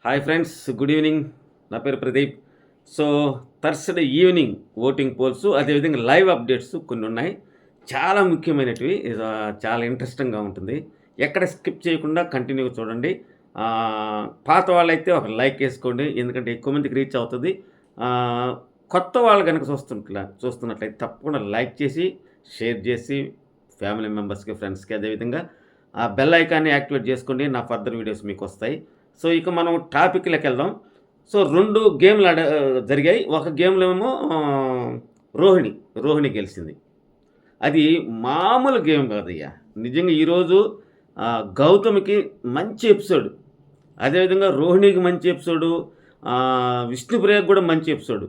Hi friends, good evening. నా పేరు Pradeep. So Thursday evening voting poles, అదేవిధంగా లైవ్ అప్డేట్స్ కొన్ని ఉన్నాయి. చాలా ముఖ్యమైనటివి. చాలా ఇంట్రెస్టింగ్‌గా ఉంటుంది. ఎక్కడ స్కిప్ చేయకుండా కంటిన్యూగా చూడండి. పాత వాళ్ళైతే ఒక లైక్ ఏసుకోండి. ఎందుకంటే ఎక్కువ మందికి రీచ్ అవుతది. కొత్త వాళ్ళు గనక చూస్తున్నట్లయితే తప్పకుండా లైక్ చేసి, షేర్ చేసి, ఫ్యామిలీ మెంబర్స్‌కి, ఫ్రెండ్స్‌కి అదేవిధంగా ఆ బెల్ ఐకాన్‌ని యాక్టివేట్ చేసుకోండి. నా ఫర్దర్ వీడియోస్ మీకొస్తాయి. సో, ఇక మనం టాపిక్‌లకెళ్దాం. సో, 2 గేమ్‌లు జరిగాయి. ఒక గేమ్‌లో ఏమో రోహిణి గెలిసింది. అది మామూలు గేమ్ కాదయ్యా! నిజంగా ఈరోజు గౌతమ్‌కి మంచి ఎపిసోడ్. అదేవిధంగా రోహిణికి మంచి ఎపిసోడు. విష్ణుప్రియకి కూడా మంచి ఎపిసోడు.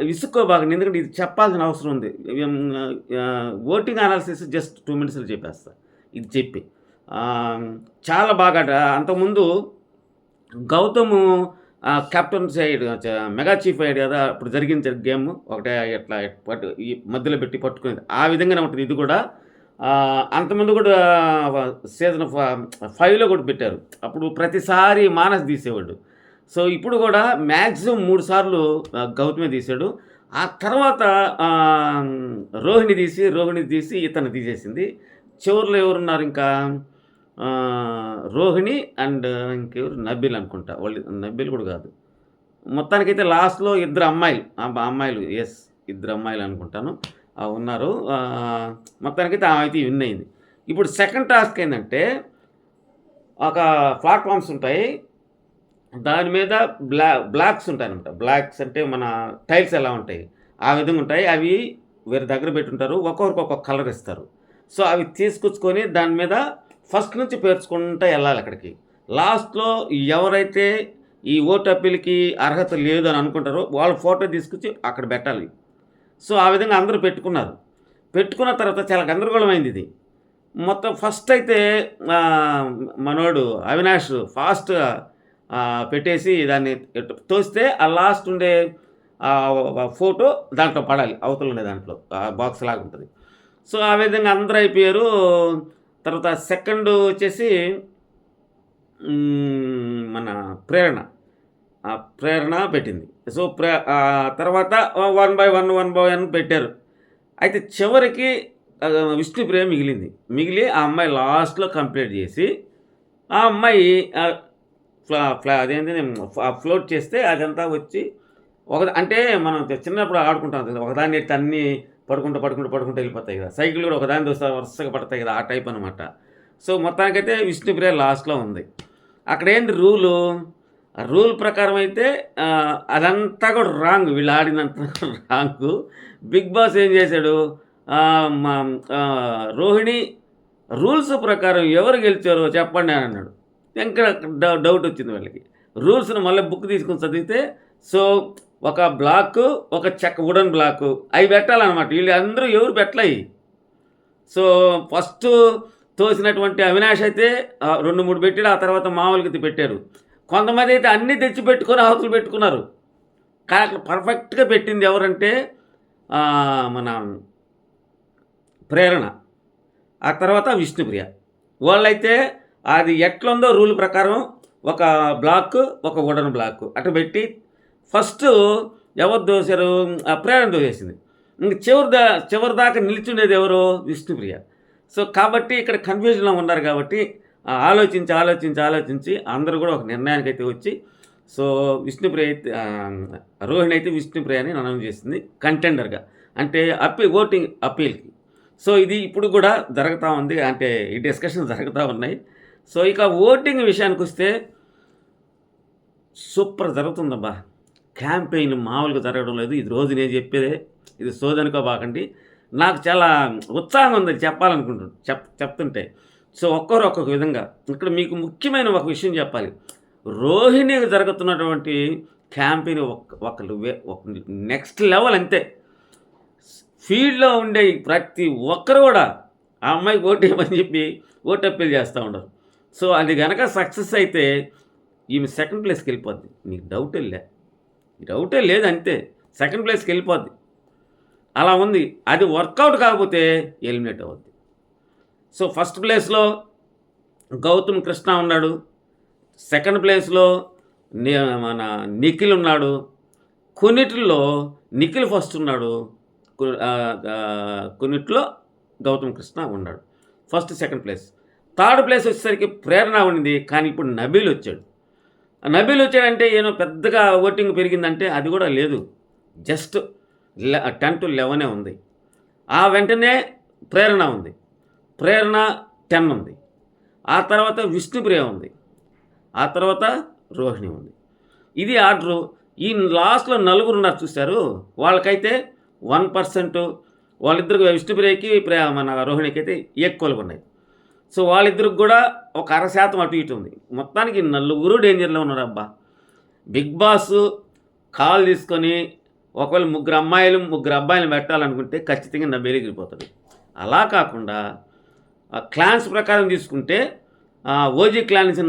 విసుక్కోబాకండి, ఎందుకంటే ఇది చెప్పాల్సిన అవసరం ఉంది. ఓటింగ్ అనాలిసిస్ జస్ట్ 2 మినిట్స్‌లో చెప్పేస్తా. ఇది చెప్పి. చాలా బాగా అంతకుముందు గౌతము కెప్టెన్సీ అయ్యాడు. మెగా చీఫ్ అయ్యాడు కదా! అప్పుడు జరిగింది గేమ్. ఒకటే ఇట్లా ఈ మధ్యలో పెట్టి పట్టుకునేది. ఆ విధంగానే ఉంటుంది ఇది కూడా. అంతకుముందు కూడా సీజన్ 5లో కూడా పెట్టారు. అప్పుడు ప్రతిసారి మానస్ తీసేవాడు. సో, ఇప్పుడు కూడా మ్యాక్సిమం 3 సార్లు గౌతమే తీశాడు. ఆ తర్వాత రోహిణి తీసి ఇతన్ని తీసేసింది. చివర్లో ఎవరున్నారు ఇంకా? రోహిణి అండ్ ఇంకెవరు, నబీల్ అనుకుంటా. వాళ్ళు నబీల్ కూడా కాదు. మొత్తానికైతే లాస్ట్‌లో ఇద్దరు అమ్మాయిలు ఇద్దరు అమ్మాయిలు అనుకుంటాను ఉన్నారు. మొత్తానికైతే ఆమె అయితే విన్ అయింది. ఇప్పుడు సెకండ్ టాస్క్ ఏందంటే, ఒక ప్లాట్‌ఫామ్స్ ఉంటాయి. దాని మీద బ్లాక్స్ ఉంటాయనమాట. బ్లాక్స్ అంటే మన టైల్స్ ఎలా ఉంటాయి, ఆ విధంగా ఉంటాయి. అవి వేరే దగ్గర పెట్టుంటారు. ఒక్కొక్కరికి ఒక్కొక్క కలర్ ఇస్తారు. సో, అవి తీసుకొచ్చుకొని దాని మీద ఫస్ట్ నుంచి పేర్చుకుంటూ వెళ్ళాలి అక్కడికి. లాస్ట్‌లో ఎవరైతే ఈ ఓటు అప్పీల్‌కి అర్హత లేదు అని అనుకుంటారో వాళ్ళ ఫోటో తీసుకొచ్చి అక్కడ పెట్టాలి. సో, ఆ విధంగా అందరూ పెట్టుకున్నారు. పెట్టుకున్న తర్వాత చాలా గందరగోళమైంది ఇది. మొత్తం ఫస్ట్ అయితే మనోడు అవినాష్ ఫాస్ట్‌గా పెట్టేసి దాన్ని తోస్తే ఆ లాస్ట్ ఉండే ఫోటో దాంట్లో పడాలి. అవతల ఉండే దాంట్లో బాక్స్ లాగా ఉంటుంది. సో, ఆ విధంగా అందరూ అయిపోయారు. తర్వాత సెకండ్ వచ్చేసి మన ప్రేరణ పెట్టింది. సో, తర్వాత 1 బై 1 పెట్టారు. అయితే చివరికి విష్ణుప్రియ మిగిలింది. ఆ అమ్మాయి లాస్ట్‌లో కంప్లీట్ చేసి, ఆ అమ్మాయి అదేంటి ఫ్లోట్ చేస్తే అదంతా వచ్చి అంటే మనం చిన్నప్పుడు ఆడుకుంటాం కదా! ఒకదాన్ని ఎత్తి అన్నీ పడుకుంటూ వెళ్ళిపోతాయి కదా! సైకిల్ కూడా ఒకదాని దోస్తే వరుసగా పడతాయి కదా! ఆ టైప్ అనమాట. సో, మొత్తానికైతే విష్ణుప్రియ లాస్ట్‌లో ఉంది. అక్కడేంటి రూల్ ప్రకారం అయితే అదంతా కూడా రాంగ్. వీళ్ళు ఆడినంత రాంగు. బిగ్ బాస్ ఏం చేశాడు, రోహిణి రూల్స్ ప్రకారం ఎవరు గెలిచారో చెప్పండి అని అన్నాడు. ఇంకా డౌట్ వచ్చింది వాళ్ళకి. రూల్స్‌ని మళ్ళీ బుక్ తీసుకొని చదివితే, సో, ఒక బ్లాకు, ఒక వుడెన్ బ్లాకు అవి పెట్టాలన్నమాట. వీళ్ళందరూ ఎవరు పెట్టలయి. సో, ఫస్టు తోసినటువంటి అవినాష్ అయితే 2, 3 పెట్టాడు. ఆ తర్వాత మామూలుగా పెట్టారు. కొంతమంది అయితే అన్నీ తెచ్చిపెట్టుకొని అవతలు పెట్టుకున్నారు. కానీ అక్కడ పర్ఫెక్ట్‌గా పెట్టింది ఎవరంటే మన ప్రేరణ, ఆ తర్వాత విష్ణుప్రియ. వాళ్ళైతే అది ఎట్లుందో రూల్ ప్రకారం ఒక బ్లాక్, ఒక వుడెన్ బ్లాక్ అటు పెట్టి ఫస్టు ఎవరు దోశారు? ప్రేరణ దోసేసింది. ఇంక చివరి దాకా నిల్చుండేది ఎవరు? విష్ణుప్రియ. సో, కాబట్టి ఇక్కడ కన్ఫ్యూజన్‌లో ఉన్నారు కాబట్టి ఆలోచించి అందరూ కూడా ఒక నిర్ణయానికైతే వచ్చి, సో, విష్ణుప్రియ అయితే రోహిణి అయితే విష్ణుప్రియని అనౌన్స్ చేసింది కంటెండర్‌గా. అంటే ఓటింగ్ అప్పీల్‌కి. సో, ఇది ఇప్పుడు కూడా జరుగుతూ ఉంది. అంటే ఈ డిస్కషన్స్ జరుగుతూ ఉన్నాయి. సో, ఇక ఓటింగ్ విషయానికొస్తే సూపర్ జరుగుతుందబ్బా! క్యాంపెయిన్ మామూలుగా జరగడం లేదు. ఇది రోజు నేను చెప్పేదే. ఇది సోదనుకోబాకండి. నాకు చాలా ఉత్సాహం ఉంది చెప్తుంటే. సో, ఒక్కొక్కరు ఒక్కొక్క విధంగా. ఇక్కడ మీకు ముఖ్యమైన ఒక విషయం చెప్పాలి. రోహిణికి జరుగుతున్నటువంటి క్యాంపెయిన్ ఒక నెక్స్ట్ లెవెల్ అంతే. ఫీల్డ్‌లో ఉండే ప్రతి ఒక్కరు కూడా ఆ అమ్మాయికి ఓటేయమని చెప్పి ఓటు అప్పీల్ చేస్తూ ఉండరు. సో, అది గనక సక్సెస్ అయితే ఈమె సెకండ్ ప్లేస్‌కి వెళ్ళిపోద్ది. నీకు డౌటే లేదు అంతే. సెకండ్ ప్లేస్‌కి వెళ్ళిపోద్ది. అలా ఉంది. అది వర్కౌట్ కాకపోతే ఎలిమినేట్ అవుద్ది. సో, ఫస్ట్ ప్లేస్‌లో గౌతమ్ కృష్ణ ఉన్నాడు. సెకండ్ ప్లేస్‌లో నే మన నిఖిల్ ఉన్నాడు. కొన్నిటిల్లో నిఖిల్ ఫస్ట్ ఉన్నాడు. కొన్నిట్లో గౌతమ్ కృష్ణ ఉన్నాడు. First, second place. Third place వచ్చేసరికి ప్రేరణ ఉండింది. కానీ ఇప్పుడు నబీల్ వచ్చాడు. నబీల్ వచ్చాడంటే ఏమో పెద్దగా ఓటింగ్ పెరిగిందంటే అది కూడా లేదు. జస్ట్ 10-11 ఉంది. ఆ వెంటనే ప్రేరణ ఉంది. ప్రేరణ 10 ఉంది. ఆ తర్వాత విష్ణుప్రియ ఉంది. ఆ తర్వాత రోహిణి ఉంది. ఇది ఆర్డరు. ఈ లాస్ట్‌లో నలుగురు ఉన్నారు చూశారు, వాళ్ళకైతే 1% వాళ్ళిద్దరికి విష్ణుప్రియకి మన రోహిణికి అయితే ఈక్వల్‌గా ఉన్నాయి. సో వాళ్ళిద్దరికి కూడా ఒక 0.5% అటు ఇటు ఉంది. మొత్తానికి నలుగురు డేంజర్‌లో ఉన్నారబ్బా. బిగ్ బాస్ కాల్ తీసుకొని ఒకవేళ ముగ్గురు అబ్బాయిలను పెట్టాలనుకుంటే ఖచ్చితంగా నబీల్ ఎగిరిపోతాడు. అలా కాకుండా క్లాన్స్ ప్రకారం తీసుకుంటే ఓజీ క్లాన్ నుంచి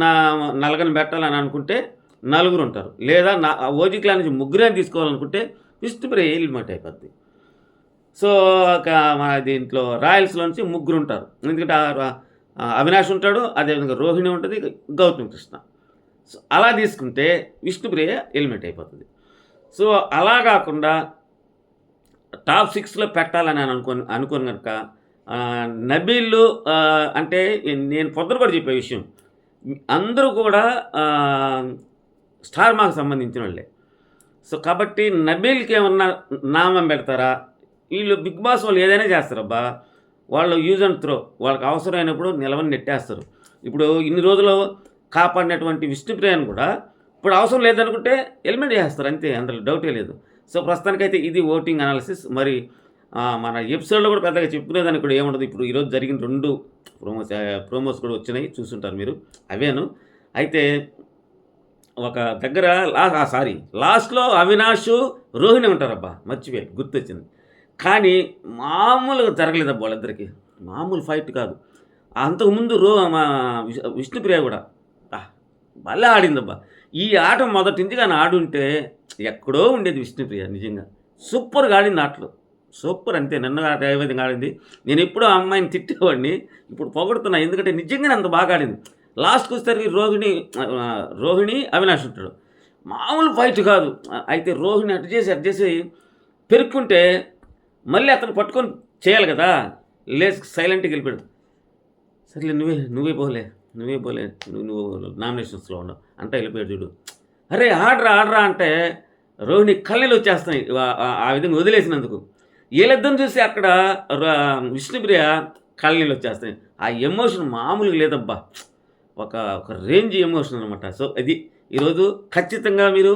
నలుగురిని పెట్టాలని అనుకుంటే నలుగురు ఉంటారు. లేదా ఓజీ క్లాన్ నుంచి ముగ్గురే తీసుకోవాలనుకుంటే విష్ణుప్రియ ఎలిమినేట్ అయిపోద్ది. సో మన దీంట్లో రాయల్స్లో నుంచి ముగ్గురు ఉంటారు. ఎందుకంటే అవినాష్ ఉంటాడు, అదేవిధంగా రోహిణి ఉంటుంది, గౌతమ్ కృష్ణ. సో అలా తీసుకుంటే విష్ణుప్రియ ఎలిమినేట్ అయిపోతుంది. సో అలా కాకుండా టాప్ 6లో పెట్టాలని అనుకోని కనుక నబీల్ అంటే నేను పొద్దున కూడా చెప్పే విషయం, అందరూ కూడా స్టార్ మాకు సంబంధించిన వాళ్ళే. సో కాబట్టి నబీల్కి ఏమన్నా నామం పెడతారా? వీళ్ళు బిగ్ బాస్ వాళ్ళు ఏదైనా చేస్తారబ్బా. వాళ్ళు యూజ్ అండ్ త్రో, వాళ్ళకి అవసరమైనప్పుడు నిలవని నెట్టేస్తారు. ఇప్పుడు ఇన్ని రోజులు కాపాడినటువంటి విష్ణుప్రియను కూడా ఇప్పుడు అవసరం లేదనుకుంటే ఎలిమినేట్ చేస్తారు, అంతే, అందులో డౌటే లేదు. సో ప్రస్తుతానికైతే ఇది ఓటింగ్ అనాలిసిస్. మరి మన ఎపిసోడ్లో కూడా పెద్దగా చెప్పుకునేదానికి కూడా ఏముండదు. ఇప్పుడు ఈరోజు జరిగిన 2 ప్రోమోస్ కూడా వచ్చినాయి, చూసుంటారు మీరు. అవేను అయితే ఒక దగ్గర లాస్ట్లో అవినాష్, రోహిణి ఉంటారబ్బా, మర్చిపోయి గుర్తొచ్చింది. కానీ మామూలుగా జరగలేదబ్బా వాళ్ళిద్దరికి, మామూలు ఫైట్ కాదు. అంతకుముందు విష్ణుప్రియ కూడా భలే ఆడిందబ్బా. ఈ ఆట మొదటి నుంచి కానీ ఆడుంటే ఎక్కడో ఉండేది విష్ణుప్రియ. నిజంగా సూపర్గా ఆడింది ఆటలో, సూపర్, అంతే. నన్ను ఆట ఏ విధంగా ఆడింది, నేను ఎప్పుడూ ఆ అమ్మాయిని తిట్టేవాడిని, ఇప్పుడు పొగడుతున్నా, ఎందుకంటే నిజంగానే అంత బాగా ఆడింది. లాస్ట్కి వచ్చేసరికి రోహిణి అవినాష్ ఉంటాడు, మామూలు ఫైట్ కాదు. అయితే రోహిణి అటు చేసి పెరుక్కుంటే మళ్ళీ అతను పట్టుకొని చేయాలి కదా, లేచి సైలెంట్గా వెళ్ళిపోయాడు. సర్లే నువ్వే పోలే నువ్వు నామినేషన్స్లో ఉండవు అంటే వెళ్ళిపోయాడు చూడు. అరే ఆడరా అంటే రోహిణి కళ్ళీలు వచ్చేస్తున్నాయి ఆ విధంగా వదిలేసినందుకు. వీళ్ళిద్దరిని చూసి అక్కడ విష్ణుప్రియ కళ్ళనీళ్ళు వచ్చేస్తున్నాయి. ఆ ఎమోషన్ మామూలుగా లేదబ్బా, ఒక రేంజ్ ఎమోషన్ అనమాట. సో ఇది ఈరోజు ఖచ్చితంగా మీరు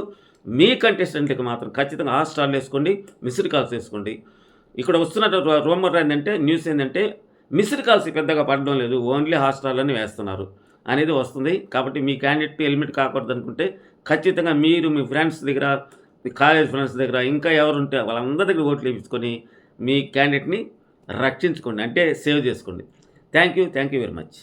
మీ కంటెస్టెంట్కి మాత్రం ఖచ్చితంగా హాట్‌స్టార్లో వేసుకోండి, మిస్డ్ కాల్స్ వేసుకోండి. ఇక్కడ వస్తున్న రూమర్ ఏంటంటే, న్యూస్ ఏంటంటే, మిస్డ్ కాల్స్ పెద్దగా పడడం లేదు, ఓన్లీ హాట్‌స్టార్లోనే వేస్తున్నారు అనేది వస్తుంది. కాబట్టి మీ క్యాండిడేట్ ఎలిమినేట్ కాకూడదు అనుకుంటే ఖచ్చితంగా మీరు మీ ఫ్రెండ్స్ దగ్గర, మీ కాలేజ్ ఫ్రెండ్స్ దగ్గర, ఇంకా ఎవరుంటే వాళ్ళందరి దగ్గర ఓట్లు వేయించుకొని మీ క్యాండిడేట్ని రక్షించుకోండి, అంటే సేవ్ చేసుకోండి. Thank you very much.